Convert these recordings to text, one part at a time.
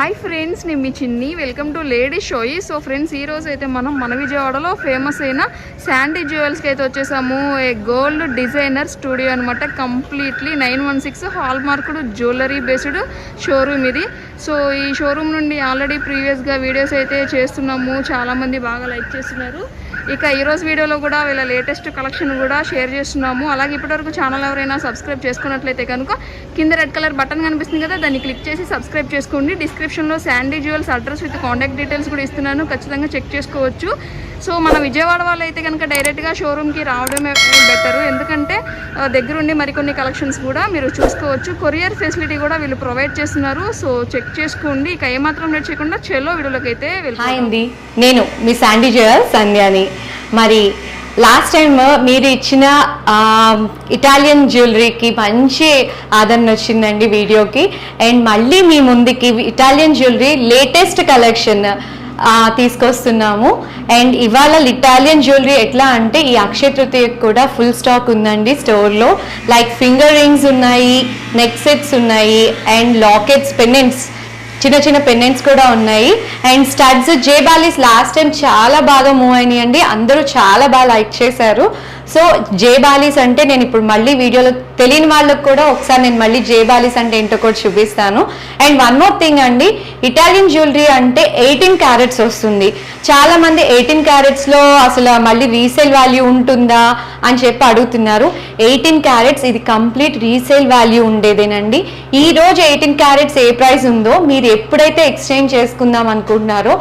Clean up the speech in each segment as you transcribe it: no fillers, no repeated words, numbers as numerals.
Hi friends, నేను మీ Chinni. Welcome to lady షోయి. సో ఫ్రెండ్స్, ఈ రోజు అయితే మనం మన విజయవాడలో ఫేమస్ అయిన శాండీ జ్యువెల్స్కి అయితే వచ్చేసాము. ఏ గోల్డ్ డిజైనర్ స్టూడియో అనమాట. Completely 916 hall marked jewellery based showroom ఇది. సో ఈ షోరూమ్ నుండి ఆల్రెడీ ప్రీవియస్గా వీడియోస్ అయితే చేస్తున్నాము. చాలామంది బాగా లైక్ చేస్తున్నారు. ఇక ఈరోజు వీడియోలో కూడా వీళ్ళ లేటెస్ట్ కలెక్షన్ కూడా షేర్ చేస్తున్నాము. అలాగే ఇప్పటివరకు ఛానల్ ఎవరైనా సబ్స్క్రైబ్ చేసుకున్నట్లయితే కనుక కింద రెడ్ కలర్ బటన్ కనిపిస్తుంది కదా, దాన్ని క్లిక్ చేసి సబ్స్క్రైబ్ చేసుకోండి. డిస్క్రిప్షన్లో Sandy jewels address with contact details కూడా ఇస్తున్నాను, ఖచ్చితంగా చెక్ చేసుకోవచ్చు. సో మన విజయవాడ వాళ్ళు అయితే కనుక డైరెక్ట్గా షోరూమ్కి రావడమే బెటరు, ఎందుకంటే దగ్గరుండి మరికొన్ని కలెక్షన్స్ కూడా మీరు చూసుకోవచ్చు. కొరియర్ ఫెసిలిటీ కూడా వీళ్ళు ప్రొవైడ్ చేస్తున్నారు. సో చెక్ చేసుకోండి. ఇక ఏమాత్రం లేట్ చేయకుండా చెల్లో వీడియోలోకి అయితే వెళ్తాయి. నేను మీ శాండీ జ్యువెల్స్ సంధ్యాని. మరి లాస్ట్ టైం మీరు ఇచ్చిన ఇటాలియన్ జ్యువెలరీకి మంచి ఆదరణ వచ్చిందండి వీడియోకి. అండ్ మళ్ళీ మీ ముందుకి ఇటాలియన్ జ్యువెలరీ లేటెస్ట్ కలెక్షన్ తీసుకొస్తున్నాము. అండ్ ఇవాళ ఇటాలియన్ జ్యువెలరీ ఎట్లా అంటే ఈ అక్షయ తృతీయకు కూడా ఫుల్ స్టాక్ ఉందండి స్టోర్లో. లైక్ ఫింగర్ రింగ్స్ ఉన్నాయి, నెక్ సెట్స్ ఉన్నాయి, అండ్ లాకెట్స్, పెండెంట్స్, చిన్న చిన్న పెండెంట్స్ కూడా ఉన్నాయి. అండ్ స్టడ్స్, జేబాలీస్ లాస్ట్ టైం చాలా బాగా మూవ్ అయినాయి అండి, అందరూ చాలా బాగా లైక్ చేశారు. సో జేబాలీస్ అంటే నేను ఇప్పుడు మళ్ళీ వీడియోలో తెలియని వాళ్ళకు కూడా ఒకసారి నేను మళ్ళీ జేబాలీస్ అంటే ఏంటో కూడా చూపిస్తాను. అండ్ వన్ మోర్ థింగ్ అండి, ఇటాలియన్ జ్యువెలరీ అంటే 18 క్యారెట్స్ వస్తుంది. చాలా మంది 18 క్యారెట్స్లో అసలు మళ్ళీ రీసేల్ వాల్యూ ఉంటుందా అని చెప్పి అడుగుతున్నారు. 18 క్యారెట్స్ ఇది కంప్లీట్ రీసేల్ వాల్యూ ఉండేదేనండి. ఈ రోజు 18 క్యారెట్స్ ఏ ప్రైస్ ఉందో మీరు ఎప్పుడైతే ఎక్స్చేంజ్ చేసుకుందాం అనుకుంటున్నారో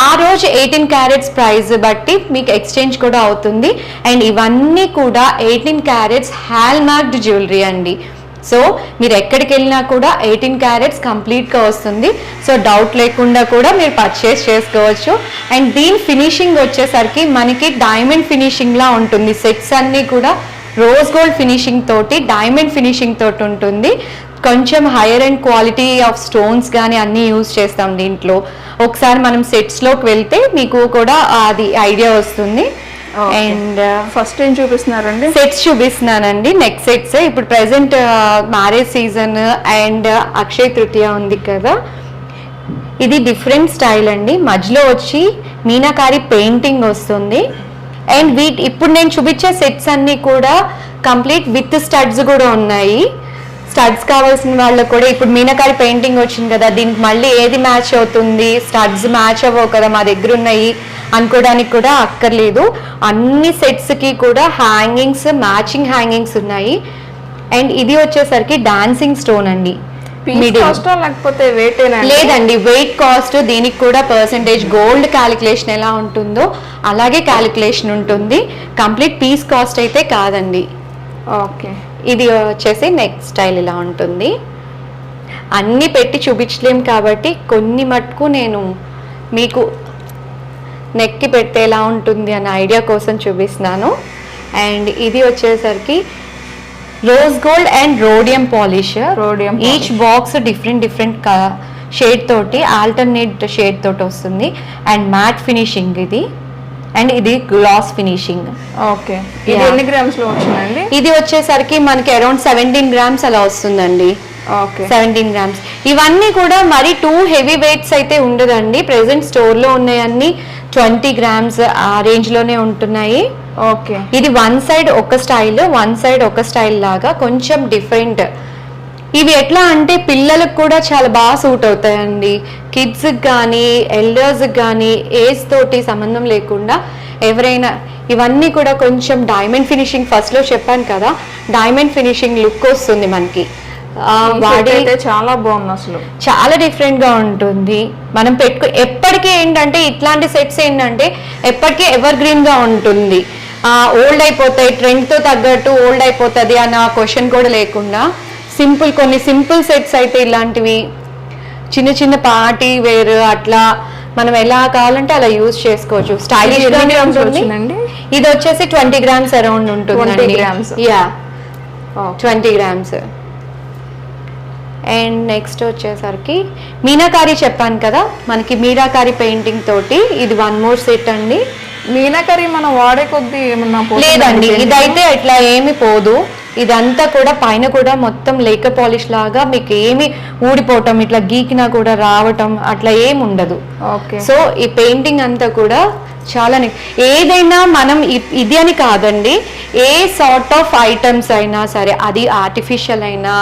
ఆ రోజు 18 క్యారెట్స్ ప్రైస్ బట్టి మీకు ఎక్స్చేంజ్ కూడా అవుతుంది. అండ్ ఇవన్నీ కూడా 18 క్యారెట్స్ హాల్ మార్క్డ్ జ్యువెలరీ అండి. సో మీరు ఎక్కడికి వెళ్ళినా కూడా 18 క్యారెట్స్ కంప్లీట్గా వస్తుంది. సో డౌట్ లేకుండా కూడా మీరు పర్చేస్ చేసుకోవచ్చు. అండ్ దీని ఫినిషింగ్ వచ్చేసరికి మనకి డైమండ్ ఫినిషింగ్లా ఉంటుంది. సెట్స్ అన్నీ కూడా రోజ్ గోల్డ్ ఫినిషింగ్ తోటి, డైమండ్ ఫినిషింగ్ తోటి ఉంటుంది. కొంచెం hire and quality of stones కానీ అన్నీ యూజ్ చేస్తాం దీంట్లో. ఒకసారి మనం సెట్స్లోకి వెళ్తే మీకు కూడా అది ఐడియా వస్తుంది. అండ్ ఫస్ట్ ఏం చూపిస్తున్నారండి? సెట్స్ చూపిస్తున్నానండి, నెక్ సెట్స్. ఇప్పుడు present marriage season and Akshaya Tritiya ఉంది కదా, ఇది డిఫరెంట్ స్టైల్ అండి. మధ్యలో వచ్చి మీనాకారి పెయింటింగ్ వస్తుంది. అండ్ ఇప్పుడు నేను చూపించే సెట్స్ అన్నీ కూడా కంప్లీట్ విత్ స్టడ్స్ కూడా ఉన్నాయి. స్టడ్స్ కావాల్సిన వాళ్ళకు కూడా ఇప్పుడు మీనాకారి పెయింటింగ్ వచ్చింది కదా, దీనికి మళ్ళీ ఏది మ్యాచ్ అవుతుంది, స్టడ్స్ మ్యాచ్ అవ్వవు కదా మా దగ్గర ఉన్నాయి అనుకోవడానికి కూడా అక్కర్లేదు. అన్ని సెట్స్కి కూడా హ్యాంగింగ్స్, మ్యాచింగ్ హ్యాంగింగ్స్ ఉన్నాయి. అండ్ ఇది వచ్చేసరికి డాన్సింగ్ స్టోన్ అండి. లేకపోతే వెయిట్ లేదండి, వెయిట్ కాస్ట్. దీనికి కూడా పర్సెంటేజ్ గోల్డ్ క్యాలిక్యులేషన్ ఎలా ఉంటుందో అలాగే క్యాలిక్యులేషన్ ఉంటుంది. కంప్లీట్ పీస్ కాస్ట్ అయితే కాదండి. ఓకే, ఇది వచ్చేసి నెక్ స్టైల్ ఇలా ఉంటుంది. అన్నీ పెట్టి చూపించలేం కాబట్టి కొన్ని మటుకు నేను మీకు నెక్కి పెడితే ఎలా ఉంటుంది అన్న ఐడియా కోసం చూపిస్తున్నాను. అండ్ ఇది వచ్చేసరికి rose gold and rhodium polish. Each box different shade తోటి, ఆల్టర్నేట్ షేడ్ తోటి వస్తుంది. అండ్ మ్యాట్ ఫినిషింగ్ ఇది. అండ్ ఇది గ్లాస్ ఫినిషింగ్. ఓకే, ఇది ఎన్ని గ్రామ్స్ లో వచ్చిందండి? ఇది వచ్చేసరికి మనకి అరౌండ్ 17 గ్రామ్స్ అలా వస్తుందండి. Okay, 17 grams. ఇవన్నీ కూడా మరి టూ హెవీ వెయిట్స్ అయితే ఉండదండి. ప్రెసెంట్ స్టోర్ లో ఉన్నాయన్నీ 20 గ్రామ్స్ ఆ రేంజ్ లోనే ఉంటున్నాయి. ఓకే, ఇది వన్ సైడ్ ఒక స్టైల్, వన్ సైడ్ ఒక స్టైల్ లాగా కొంచెం డిఫరెంట్. ఇవి ఎట్లా అంటే పిల్లలకు కూడా చాలా బాగా సూట్ అవుతాయండి. కిడ్స్కి కానీ ఎల్డర్స్కి కానీ ఏజ్ తోటి సంబంధం లేకుండా ఎవరైనా. ఇవన్నీ కూడా కొంచెం డైమండ్ ఫినిషింగ్, ఫస్ట్లో చెప్పాను కదా, డైమండ్ ఫినిషింగ్ లుక్ వస్తుంది మనకి. వాడి చాలా బాగుంది, అసలు చాలా డిఫరెంట్గా ఉంటుంది. మనం ఎప్పటికీ ఏంటంటే ఇట్లాంటి సెట్స్ ఏంటంటే ఎప్పటికీ ఎవర్ గ్రీన్గా ఉంటుంది. ఓల్డ్ అయిపోతాయి, ట్రెండ్తో తగ్గట్టు ఓల్డ్ అయిపోతుంది అన్న క్వశ్చన్ కూడా లేకుండా కొన్ని సింపుల్ సెట్స్ అయితే ఇలాంటివి చిన్న చిన్న పార్టీ వేర్ అట్లా మనం ఎలా కావాలంటే అలా యూజ్ చేసుకోవచ్చు. స్టైలిష్ ఉంటుంది. ఇది వచ్చేసి 20 గ్రామ్స్ అరౌండ్ ఉంటుంది. Yeah, 20 grams. అండ్ నెక్స్ట్ వచ్చేసరికి మీనాకారి చెప్పాను కదా, మనకి మీనాకారి పెయింటింగ్ తోటి ఇది వన్ మోర్ సెట్ అండి. మీనాకారి మనం వాడే కొద్ది ఏమన్నా లేదండి, ఇదైతే ఇట్లా ఏమి పోదు. ఇదంతా కూడా పైన కూడా మొత్తం లేకర్ పాలిష్ లాగా మీకు ఏమి ఊడిపోవటం ఇట్లా గీకినా కూడా రావటం అట్లా ఏమి ఉండదు. ఓకే. సో ఈ పెయింటింగ్ అంతా కూడా చాలా ఏదైనా మనం ఇది అని కాదండి, ఏ సార్ట్ ఆఫ్ ఐటమ్స్ అయినా సరే, అది ఆర్టిఫిషియల్ అయినా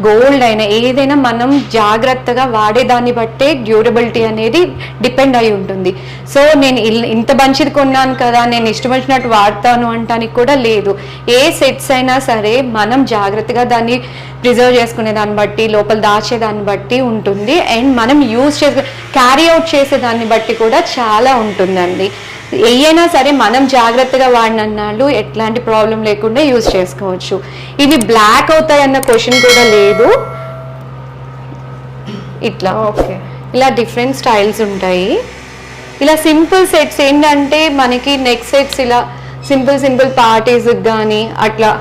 గోల్డ్ అయినా ఏదైనా మనం జాగ్రత్తగా వాడేదాన్ని బట్టే డ్యూరబిలిటీ అనేది డిపెండ్ అయి ఉంటుంది. సో నేను ఇంత మంచిది కొన్నాను కదా నేను ఇష్టం వచ్చినట్టు వాడతాను అంటానికి కూడా లేదు. ఏ సెట్స్ అయినా సరే మనం జాగ్రత్తగా దాన్ని ప్రిజర్వ్ చేసుకునే దాన్ని బట్టి, లోపల దాచేదాన్ని బట్టి ఉంటుంది. అండ్ మనం యూజ్ చేసే క్యారీ అవుట్ చేసే దాన్ని బట్టి కూడా చాలా ఉంటుందండి. ఏయైనా సరే మనం జాగ్రత్తగా వాడినన్నాళ్ళు ఎట్లాంటి ప్రాబ్లం లేకుండా యూజ్ చేసుకోవచ్చు. ఇవి బ్లాక్ అవుతాయి అన్న క్వశ్చన్ కూడా లేదు. ఇట్లా ఓకే, ఇలా డిఫరెంట్ స్టైల్స్ ఉంటాయి. ఇలా సింపుల్ సెట్స్ ఏంటంటే మనకి నెక్ సెట్స్ ఇలా సింపుల్ పార్టీస్కి కానీ అట్లా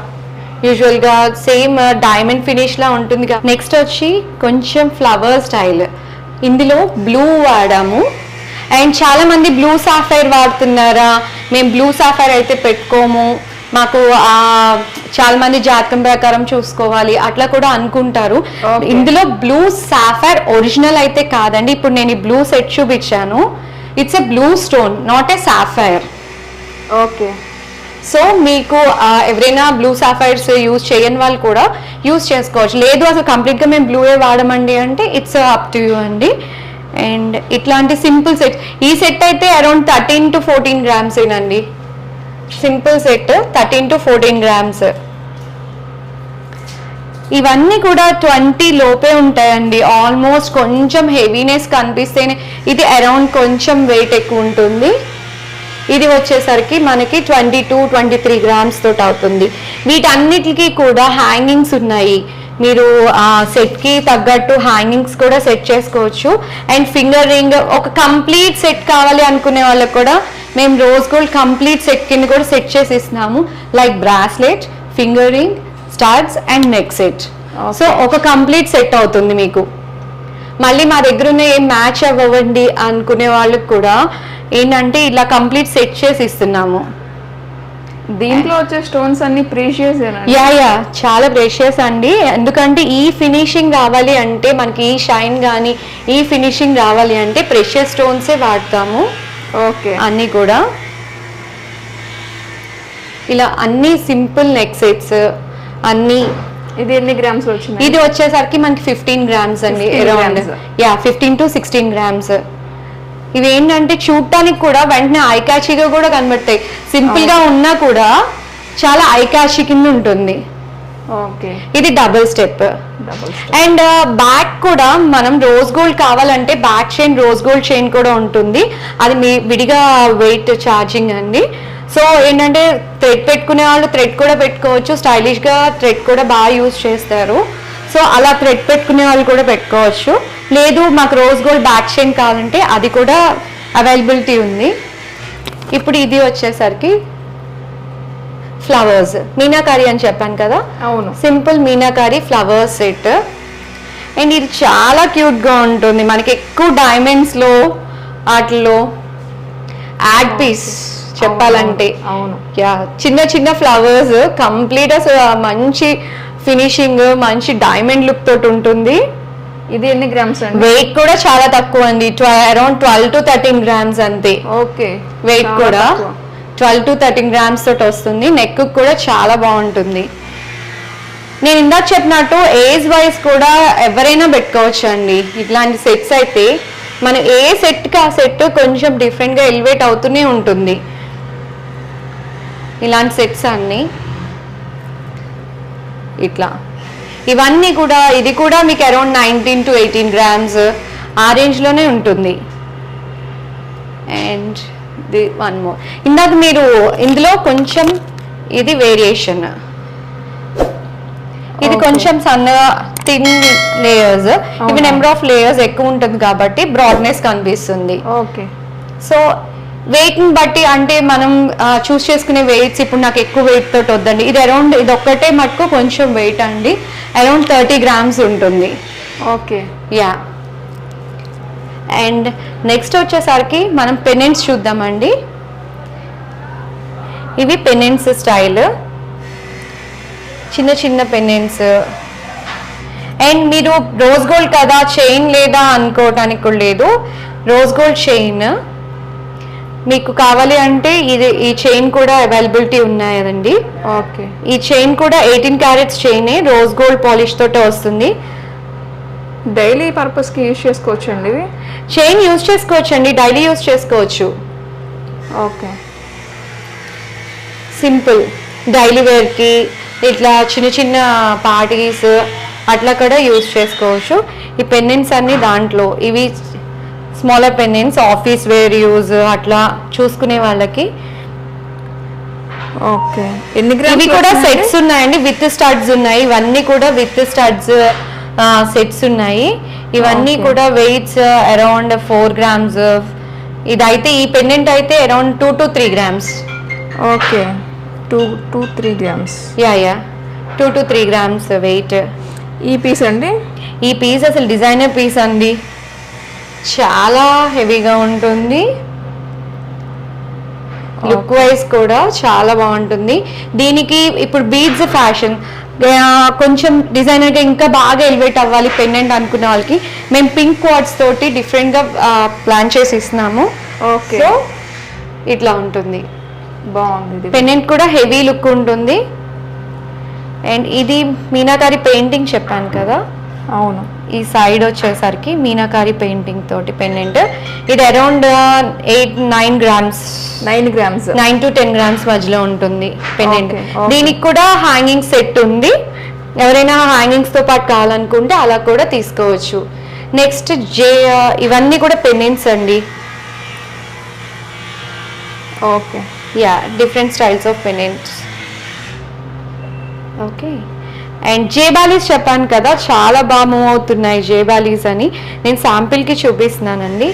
యూజువల్గా సేమ్ డైమండ్ ఫినిష్లా ఉంటుంది. నెక్స్ట్ వచ్చి కొంచెం ఫ్లవర్ స్టైల్, ఇందులో బ్లూ వాడాము. అండ్ చాలా మంది బ్లూ సాఫైర్ వాడుతున్నారా, మేము బ్లూ సాఫైర్ అయితే పెట్టుకోము, మాకు చాలా మంది జాతకం ప్రకారం చూసుకోవాలి అట్లా కూడా అనుకుంటారు. ఇందులో బ్లూ సాఫైర్ ఒరిజినల్ అయితే కాదండి. ఇప్పుడు నేను ఈ బ్లూ సెట్ చూపించాను, it's a blue stone, not a sapphire. Okay. So మీకు ఎవరైనా బ్లూ సాఫైర్స్ యూజ్ చేయని వాళ్ళు కూడా యూజ్ చేసుకోవచ్చు. లేదు అసలు కంప్లీట్గా మేము బ్లూయే వాడమండి అంటే ఇట్స్ అప్ టు యూ అండి. అండ్ ఇట్లాంటి సింపుల్ సెట్, ఈ సెట్ అయితే అరౌండ్ 13 to 14 grams ఏనండి. Simple set 13 to 14 grams. ఇవన్నీ కూడా 20 లోపే ఉంటాయండి. ఆల్మోస్ట్ కొంచెం హెవీనెస్ కనిపిస్తేనే ఇది అరౌండ్ కొంచెం వెయిట్ ఎక్కువ ఉంటుంది. ఇది వచ్చేసరికి మనకి 22-23 grams తోటి అవుతుంది. వీటన్నిటికీ కూడా హ్యాంగింగ్స్ ఉన్నాయి. మీరు సెట్కి తగ్గట్టు హ్యాంగింగ్స్ కూడా సెట్ చేసుకోవచ్చు. అండ్ ఫింగర్ రింగ్ ఒక కంప్లీట్ సెట్ కావాలి అనుకునే వాళ్ళకి కూడా మేము రోజ్ గోల్డ్ కంప్లీట్ సెట్ కింద కూడా సెట్ చేసి ఇస్తున్నాము. Like bracelet, finger ring, stars and neck set. So ఒక కంప్లీట్ సెట్ అవుతుంది మీకు. మళ్ళీ మా దగ్గర ఉన్న ఏం మ్యాచ్ అవ్వండి అనుకునే వాళ్ళకి కూడా ఏంటంటే ఇలా కంప్లీట్ సెట్ చేసి ఇస్తున్నాము. దీంట్లో వచ్చే స్టోన్స్ అన్ని ప్రీషియస్ యా చాలా ప్రీషియస్ అండి. ఎందుకంటే ఈ ఫినిషింగ్ రావాలి అంటే మనకి ఈ షైన్ కానీ ఈ ఫినిషింగ్ రావాలి అంటే ప్రెషియస్ స్టోన్సే వాడతాము. ఓకే. అన్నీ కూడా ఇలా అన్ని సింపుల్ నెక్ సెట్స్ అన్ని. ఇది ఎన్ని గ్రామ్స్ వచ్చింది? ఇది వచ్చేసరికి మనకి 15 grams అండి, అరౌండ్ 15 to 16 grams. ఇవి ఏంటంటే చూడటానికి కూడా వెంటనే ఐకాషిగా కూడా కనబడతాయి. సింపుల్ గా ఉన్నా కూడా చాలా ఐకాషి కింద ఉంటుంది. ఓకే. ఇది డబుల్ స్టెప్. అండ్ బ్యాక్ కూడా మనం రోజ్ గోల్డ్ కావాలంటే back chain rose gold chain కూడా ఉంటుంది. అది మీ విడిగా వెయిట్ ఛార్జింగ్ అండి. సో ఏంటంటే థ్రెడ్ పెట్టుకునే వాళ్ళు థ్రెడ్ కూడా పెట్టుకోవచ్చు. స్టైలిష్ గా థ్రెడ్ కూడా బాగా యూజ్ చేస్తారు. సో అలా థ్రెడ్ పెట్టుకునే వాళ్ళు కూడా పెట్టుకోవచ్చు. లేదు మాకు రోజ్ గోల్డ్ బ్యాక్ చైన్ కావాలంటే అది కూడా అవైలబిలిటీ ఉంది. ఇప్పుడు ఇది వచ్చేసరికి ఫ్లవర్స్ మీనాకారి అని చెప్పాను కదా. అవును, simple meenakari flowers set. And ఇది చాలా క్యూట్ గా ఉంటుంది. మనకి ఎక్కువ డైమండ్స్ లో వాటిలో యాడ్ పీస్ చెప్పాలంటే. అవును, యా చిన్న ఫ్లవర్స్ కంప్లీట్ అసలు మంచి ఫినిషింగ్, మంచి డైమండ్ లుక్ తోటి ఉంటుంది. ఇది ఎన్ని గ్రామ్స్ అండి? వెయిట్ కూడా చాలా తక్కువ అండి, అరౌండ్ 12 to 13 grams అంతే. ఓకే. వెయిట్ కూడా 12 to 13 grams తోటి వస్తుంది. నెక్ కూడా చాలా బాగుంటుంది. నేను ఇందాక చెప్పినట్టు ఏజ్ వైజ్ కూడా ఎవరైనా పెట్టుకోవచ్చు అండి. ఇట్లాంటి సెట్స్ అయితే మనం ఏ సెట్కి ఆ సెట్ కొంచెం డిఫరెంట్గా ఎలివేట్ అవుతూనే ఉంటుంది. ఇలాంటి సెట్స్ అన్నీ ఇట్లా ఇవన్నీ కూడా ఇది కూడా మీకు అరౌండ్ 19 to 18 grams ఆ రేంజ్లోనే ఉంటుంది. అండ్ ది వన్ మోర్, ఇందాక మీరు ఇందులో కొంచెం ఇది వేరియేషన్, ఇది కొంచెం సన్నగా థిన్ లేయర్స్. ఇవి నెంబర్ ఆఫ్ లేయర్స్ ఎక్కువ ఉంటుంది కాబట్టి బ్రాడ్నెస్ కనిపిస్తుంది. ఓకే. సో వెయిట్ ని బట్టి అంటే మనం చూస్ చేసుకునే వెయిట్స్, ఇప్పుడు నాకు ఎక్కువ వెయిట్ తోటి వద్దండి, ఇది అరౌండ్ ఇది ఒక్కటే మటుకు కొంచెం వెయిట్ అండి, అరౌండ్ 30 grams ఉంటుంది. ఓకే. యా. అండ్ నెక్స్ట్ వచ్చేసరికి మనం పెనెంట్స్ చూద్దామండి. ఇవి పెనెంట్స్ స్టైల్. చిన్న చిన్న పెండెంట్స్. అండ్ మీరు రోజ్ గోల్డ్ కదా చైన్ లేదా అనుకోవటానికి కూడా లేదు, రోజ్ గోల్డ్ చైన్ మీకు కావాలి అంటే ఈ చైన్ కూడా అవైలబిలిటీ ఉన్నాయి కదండి. ఓకే, ఈ చైన్ కూడా 18 carats chain, rose gold polish తోటే వస్తుంది. డైలీ పర్పస్కి యూజ్ చేసుకోవచ్చు అండి ఇవి. చైన్ యూజ్ చేసుకోవచ్చు అండి, డైలీ యూజ్ చేసుకోవచ్చు. ఓకే, సింపుల్ డైలీ వేర్కి ఇట్లా చిన్న చిన్న పార్టీస్ అట్లా కూడా యూజ్ చేసుకోవచ్చు. ఈ పెండెంట్స్ అన్ని దాంట్లో ఇవి smaller pendants office wear use అట్లా చూసుకునే వాళ్ళకి. ఓకే, ఎన్ని ఇవి గ్రామ్స్ కూడా సెట్స్ ఉన్నాయండి, విత్ స్టడ్స్ ఉన్నాయి. ఇవన్నీ కూడా విత్ స్టడ్స్ సెట్స్ ఉన్నాయి. ఇవన్నీ Okay. కూడా వెయిట్స్ అరౌండ్ 4 grams. ఇదైతే ఈ పెండెంట్ అయితే around 2 to 3 grams. Okay, 2 to 3 grams. Yeah 2 to 3 grams weight. ఈ పీస్ అండి, ఈ పీస్ అసలు డిజైనర్ పీస్ అండి, చాలా హెవీగా ఉంటుంది. లుక్ వైజ్ కూడా చాలా బాగుంటుంది. దీనికి ఇప్పుడు బీడ్స్ ఫ్యాషన్, కొంచెం డిజైనర్గా ఇంకా బాగా ఎలివేట్ అవ్వాలి పెండెంట్ అనుకున్న వాళ్ళకి మేము పింక్ క్వార్ట్స్ తోటి డిఫరెంట్గా ప్లాన్ చేసి ఇస్తున్నాము. ఓకే, సో ఇట్లా ఉంటుంది. బాగుంది. పెండెంట్ కూడా హెవీ లుక్ ఉంటుంది. అండ్ ఇది మీనాకారి పెయింటింగ్ చెప్పాను కదా, అవును. ఈ సైడ్ వచ్చేసరికి మీనాకారి పెయింటింగ్ తోటి పెండెంట్. ఇది around 8-9 grams, 9 grams, 9 to 10 grams మధ్యలో ఉంటుంది పెండెంట్. Okay, okay. దీనికి కూడా హ్యాంగింగ్ సెట్ ఉంది, ఎవరైనా హ్యాంగింగ్స్ తో పాటు కావాలనుకుంటే అలా కూడా తీసుకోవచ్చు. నెక్స్ట్ ఇవన్నీ కూడా పెండెంట్స్ అండి. Okay, yeah different styles of pendants. Okay, and జేబాలీస్ చెప్పాను కదా చాలా బాగా మూవ్ అవుతున్నాయి జేబాలీస్ అని. నేను శాంపిల్కి చూపిస్తున్నానండి.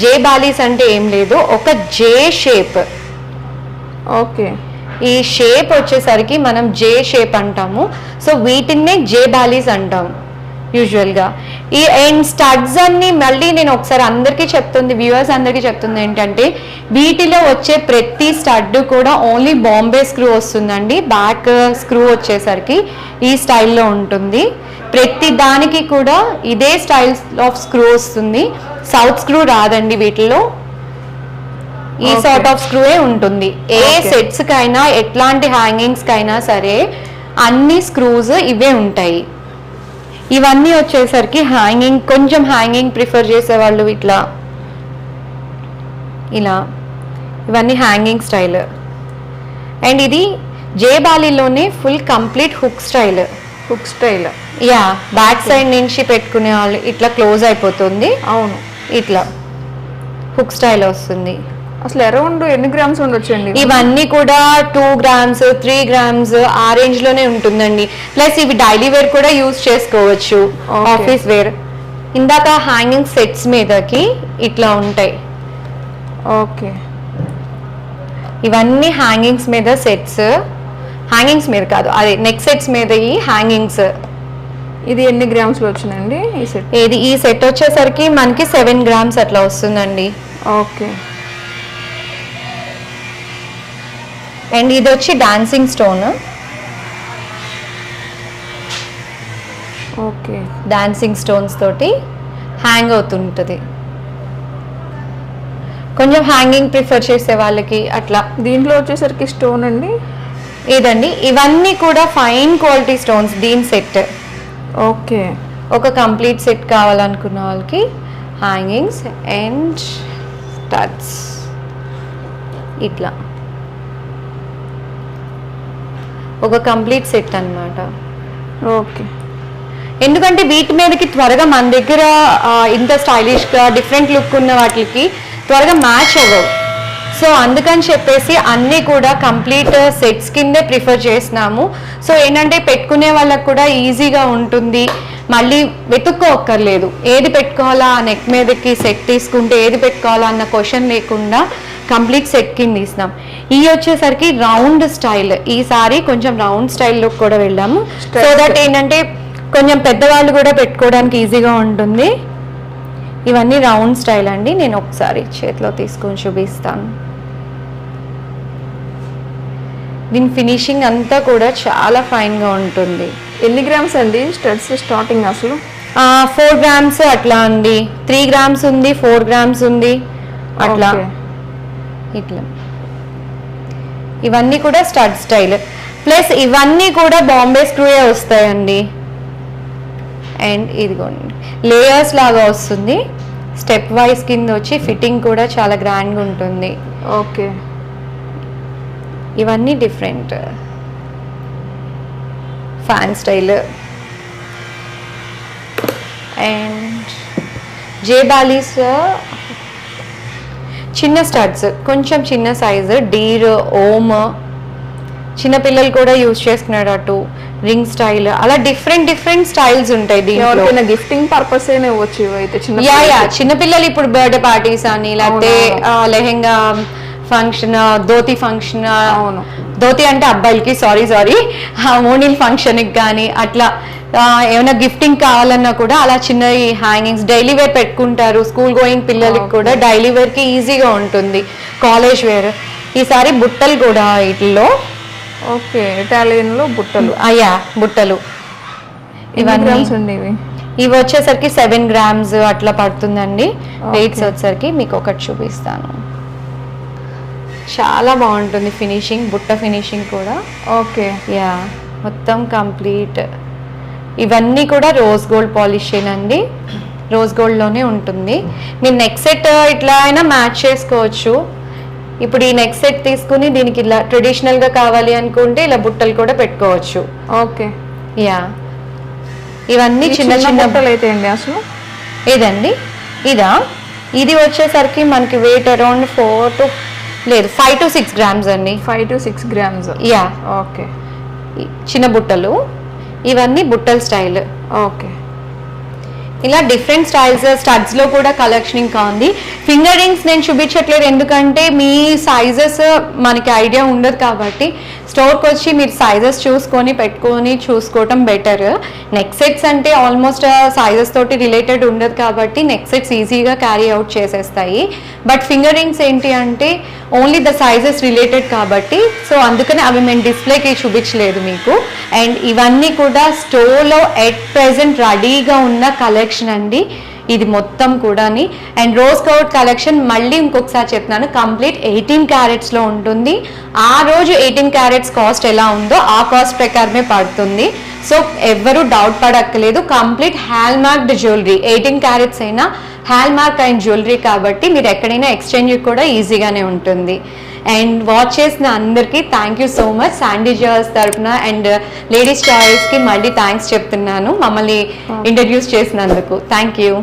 జేబాలీస్ అంటే ఏం లేదు, ఒక జే షేప్. ఓకే, ఈ షేప్ వచ్చేసరికి మనం జే షేప్ అంటాము. సో వీటినే జేబాలీస్ అంటాం యూజువల్గా. ఈ అండ్ స్టడ్స్ అన్ని మళ్ళీ నేను ఒకసారి అందరికీ చెప్తుంది, వ్యూవర్స్ అందరికీ చెప్తుంది ఏంటంటే వీటిలో వచ్చే ప్రతి స్టడ్ కూడా ఓన్లీ బాంబే స్క్రూ వస్తుందండి. బ్యాక్ స్క్రూ వచ్చేసరికి ఈ స్టైల్లో ఉంటుంది. ప్రతి దానికి కూడా ఇదే స్టైల్ ఆఫ్ స్క్రూ వస్తుంది, సౌత్ స్క్రూ రాదండి వీటిలో. ఈ Okay. సార్ట్ ఆఫ్ స్క్రూయే ఉంటుంది. ఏ Okay. సెట్స్ కైనా ఎట్లాంటి హ్యాంగింగ్స్ కైనా సరే అన్ని స్క్రూస్ ఇవే ఉంటాయి. ఇవన్నీ వచ్చేసరికి హ్యాంగింగ్, కొంచెం హ్యాంగింగ్ ప్రిఫర్ చేసేవాళ్ళు ఇట్లా ఇలా, ఇవన్నీ హ్యాంగింగ్ స్టైల్. అండ్ ఇది జేబాలీలోనే full complete hook style. Hook style. Yeah back side నుంచి పెట్టుకునే వాళ్ళు ఇట్లా క్లోజ్ అయిపోతుంది, అవును. ఇట్లా హుక్ స్టైల్ వస్తుంది. అసలు అరౌండ్ ఎన్ని గ్రామ్స్ ఉండొచ్చండి? ఇవన్నీ కూడా 2 grams 3 grams ఆ రేంజ్ లోనే ఉంటుందండి. ప్లస్ ఇవి డైలీ వేర్ కూడా యూజ్ చేసుకోవచ్చు, Okay. Office wear. ఇందాక హ్యాంగింగ్ సెట్స్ మీదకి ఇట్లా ఉంటాయి. ఓకే, ఇవన్నీ హ్యాంగింగ్స్ మీద సెట్స్, హ్యాంగింగ్స్ మీద కాదు అదే నెక్ సెట్స్ మీద ఈ హ్యాంగింగ్స్. ఇది ఎన్ని గ్రామ్స్ లో వచ్చిందండి ఈ సెట్? ఇది ఈ సెట్ వచ్చేసరికి మనకి 7 grams అట్లా వస్తుందండి. ఓకే, అండ్ ఇది వచ్చి dancing stone. Okay, dancing stones తోటి హ్యాంగ్ అవుతుంటుంది. కొంచెం హ్యాంగింగ్ ప్రిఫర్ చేసే వాళ్ళకి అట్లా. దీంట్లో వచ్చేసరికి స్టోన్ అండి. ఇదండి ఇవన్నీ కూడా ఫైన్ క్వాలిటీ స్టోన్స్. దీని సెట్, ఓకే, ఒక కంప్లీట్ సెట్ కావాలనుకున్న వాళ్ళకి హ్యాంగింగ్స్ అండ్ స్టడ్స్ ఇట్లా ఒక కంప్లీట్ సెట్ అన్నమాట. ఓకే, ఎందుకంటే వీటి మీదకి త్వరగా మన దగ్గర ఇంత స్టైలిష్గా డిఫరెంట్ లుక్ ఉన్న వాటికి త్వరగా మ్యాచ్ అవ్వవు. సో అందుకని చెప్పేసి అన్నీ కూడా కంప్లీట్ సెట్స్ కిందే ప్రిఫర్ చేస్తున్నాము. సో ఏంటంటే పెట్టుకునే వాళ్ళకి కూడా ఈజీగా ఉంటుంది, మళ్ళీ వెతుక్కోక్కర్లేదు ఏది పెట్టుకోవాలా, నెక్ మీదకి సెట్ తీసుకుంటే ఏది పెట్టుకోవాలా అన్న క్వశ్చన్ లేకుండా కంప్లీట్ సెట్ కింద తీసినాం. ఇవి వచ్చేసరికి రౌండ్ స్టైల్. ఈసారి కొంచెం రౌండ్ స్టైల్లో కూడా వెళ్ళాము. సో దట్ ఏంటంటే కొంచెం పెద్దవాళ్ళు కూడా పెట్టుకోవడానికి ఈజీగా ఉంటుంది. ఇవన్నీ రౌండ్ స్టైల్ అండి. నేను ఒకసారి చేతిలో తీసుకొని చూపిస్తాను. దీని ఫినిషింగ్ అంతా కూడా చాలా ఫైన్గా ఉంటుంది. ఎన్ని గ్రామ్స్ అండి స్టడ్స్ స్టార్టింగ్ అసలు? 4 గ్రామ్స్ అట్లా అండి, 3 గ్రామ్స్ ఉంది, 4 గ్రామ్స్ ఉంది అట్లా. Okay. ఇట్లా ఇవన్నీ కూడా స్టడ్ స్టైల్, ప్లస్ ఇవన్నీ కూడా బాంబే స్క్రూయే వస్తాయండి. అండ్ ఇదిగోండి లేయర్స్ లాగా వస్తుంది, స్టెప్ వైజ్ కింద వచ్చి ఫిట్టింగ్ కూడా చాలా గ్రాండ్గా ఉంటుంది. ఓకే, ఇవన్నీ డిఫరెంట్ ఫ్యాన్ స్టైల్. అండ్ జేబాలీస్ చిన్న స్టడ్స్, కొంచెం చిన్న సైజు, డీర్, ఓమ్, చిన్నపిల్లలు కూడా యూజ్ చేసుకునేటట్టు రింగ్ స్టైల్, అలా డిఫరెంట్ స్టైల్స్ ఉంటాయి దీంట్లో. గిఫ్టింగ్ పర్పస్ ఇవ్వచ్చు అయితే చిన్నపిల్లలు ఇప్పుడు బర్త్డే పార్టీస్ అని, లేకపోతే లెహెంగా ఫంక్షన్, ధోతి ఫంక్షన్, ధోతి అంటే అబ్బాయిలకి, సారీ మోనీల్ ఫంక్షన్కి కానీ అట్లా ఏమైనా గిఫ్టింగ్ కావాలన్నా కూడా అలా చిన్న హ్యాంగింగ్స్ డైలీ వేర్ పెట్టుకుంటారు. స్కూల్ గోయింగ్ పిల్లలకి కూడా డైలీ వేర్కి ఈజీగా ఉంటుంది, కాలేజ్ వేర్. ఈసారి బుట్టలు కూడా వీటిల్లో. ఓకే, ఇటాలియన్లో బుట్టలు. బుట్టలు ఇవన్నీ ఇవి వచ్చేసరికి 7 గ్రామ్స్ అట్లా పడుతుందండి. వెయిట్స్ వచ్చేసరికి మీకు ఒకటి చూపిస్తాను. చాలా బాగుంటుంది ఫినిషింగ్, బుట్ట ఫినిషింగ్ కూడా. ఓకే, మొత్తం కంప్లీట్. ఇవన్నీ కూడా రోజ్ గోల్డ్ పాలిష్ అండి, రోజ్ గోల్డ్లోనే ఉంటుంది. మీరు నెక్ సెట్ ఇట్లా అయినా మ్యాచ్ చేసుకోవచ్చు. ఇప్పుడు ఈ నెక్ సెట్ తీసుకుని దీనికి ఇలా ట్రెడిషనల్గా కావాలి అనుకుంటే ఇలా బుట్టలు కూడా పెట్టుకోవచ్చు. ఓకే, ఇవన్నీ చిన్న బుట్టలు అయితే అండి అసలు. ఏదండి ఇది వచ్చేసరికి మనకి వెయిట్ అరౌండ్ 5 to 6 గ్రామ్స్ అండి. 5 to 6 గ్రామ్స్. ఓకే, చిన్న బుట్టలు. ఇవన్నీ బుట్టల స్టైల్. ఓకే, ఇలా డిఫరెంట్ స్టైల్స్. స్టడ్స్లో కూడా కలెక్షన్ ఇంకా ఉంది. ఫింగర్ రింగ్స్ నేను చూపించట్లేదు, ఎందుకంటే మీ సైజెస్ మనకి ఐడియా ఉండదు కాబట్టి స్టోర్కి వచ్చి మీరు సైజెస్ చూసుకొని పెట్టుకొని చూసుకోవటం బెటర్. నెక్ సెట్స్ అంటే ఆల్మోస్ట్ సైజెస్ తోటి రిలేటెడ్ ఉండదు కాబట్టి నెక్ సెట్స్ ఈజీగా క్యారీ అవుట్ చేసేస్తాయి. బట్ ఫింగర్ రింగ్స్ ఏంటి అంటే ఓన్లీ ద సైజెస్ రిలేటెడ్ కాబట్టి, సో అందుకని అవి మేము డిస్ప్లేకి చూపించలేదు మీకు. అండ్ ఇవన్నీ కూడా స్టోర్లో ఎట్ ప్రెజెంట్ రెడీగా ఉన్న కలెక్షన్ అండి ఇది మొత్తం కూడాని. అండ్ రోజ్ గోల్డ్ కలెక్షన్ మళ్ళీ ఇంకొకసారి చెప్తున్నాను, కంప్లీట్ 18 క్యారెట్స్లో ఉంటుంది. ఆ రోజు 18 క్యారెట్స్ కాస్ట్ ఎలా ఉందో ఆ కాస్ట్ ప్రకారమే పడుతుంది. సో ఎవ్వరూ డౌట్ పడక్కలేదు, complete hallmarked jewellery. 18 carats అయినా హ్యాల్ మార్క్ అయిన జ్యువెలరీ కాబట్టి మీరు ఎక్కడైనా ఎక్స్చేంజ్ కూడా ఈజీగానే ఉంటుంది. అండ్ వాచ్ చేసిన అందరికీ thank you so much. Sandy jewels తరఫున అండ్ లేడీస్ చాయిస్కి మళ్ళీ థ్యాంక్స్ చెప్తున్నాను మమ్మల్ని ఇంట్రడ్యూస్ చేసినందుకు. Thank you.